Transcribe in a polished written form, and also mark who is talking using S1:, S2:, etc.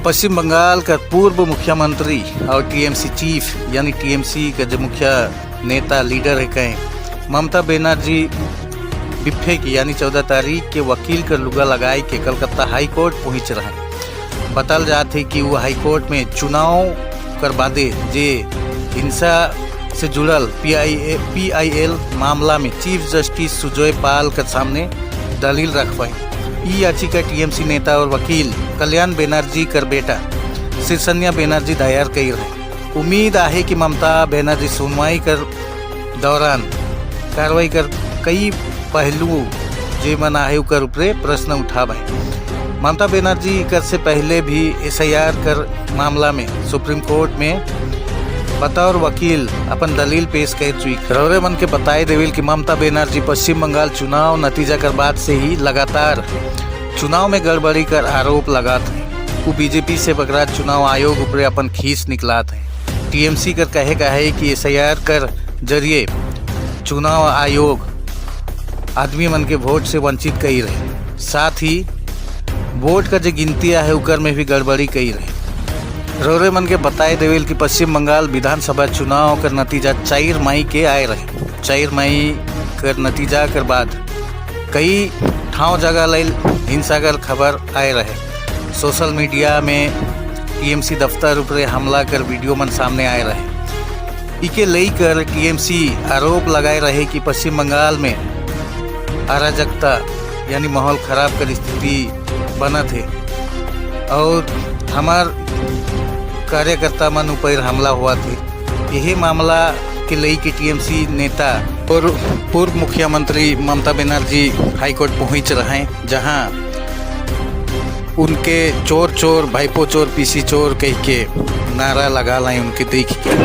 S1: पश्चिम बंगाल का पूर्व मुख्यमंत्री और टीएमसी चीफ यानी टीएमसी का जो मुख्य नेता लीडर है कहें ममता बनर्जी बिफे की यानी 14 तारीख के वकील का लुगा लगाए के कलकत्ता हाई कोर्ट पहुँच रहे। बताल जाते कि वो हाई कोर्ट में चुनाव करवा दे जे हिंसा से जुड़ल पीआईएल मामला में चीफ जस्टिस सुजय पाल के सामने दलील रखवाई। ई याचिका टीएमसी नेता और वकील कल्याण बनर्जी कर बेटा शीर्षन्या बनर्जी दायर कर रहे। उम्मीद है कि ममता बनर्जी सुनवाई कर दौरान कार्रवाई कर कई पहलू जे मना है कर ऊपरे प्रश्न उठावे। ममता बनर्जी कर से पहले भी एसआईआर कर मामला में सुप्रीम कोर्ट में बतौर वकील अपन दलील पेश कर चुकी। रौरे मन के बताए देविल कि ममता बनर्जी पश्चिम बंगाल चुनाव नतीजा कर बाद से ही लगातार चुनाव में गड़बड़ी कर आरोप लगाते हैं। वो बीजेपी से बगरात चुनाव आयोग ऊपर अपन खींच निकलाते हैं। टीएमसी कर कहेगा है कि एसआईआर कर जरिए चुनाव आयोग आदमी मन के वोट से वंचित कई रहे, साथ ही वोट का जो गिनतियाँ है उकर में भी गड़बड़ी कई रहे। रौरे मन के बताए देवेल कि पश्चिम बंगाल विधानसभा चुनाव कर नतीजा 4 मई के आए रहे। 4 मई कर नतीजा कर बाद कई ठाव जगह लेल हिंसा कर खबर आए रहे। सोशल मीडिया में टीएमसी दफ्तर ऊपर हमला कर वीडियो मन सामने आए रहे। इके लेकर टीएमसी आरोप लगाए रहे कि पश्चिम बंगाल में अराजकता यानी माहौल खराब कर स्थिति बना थे और हमार कार्यकर्ता मन ऊपर हमला हुआ थे। यही मामला के लेके टीएमसी नेता और पूर्व मुख्यमंत्री ममता बनर्जी हाईकोर्ट पहुंच रहे हैं, जहां उनके चोर चोर भाईपो चोर पीसी चोर कह के नारा लगा लाए उनके देख के।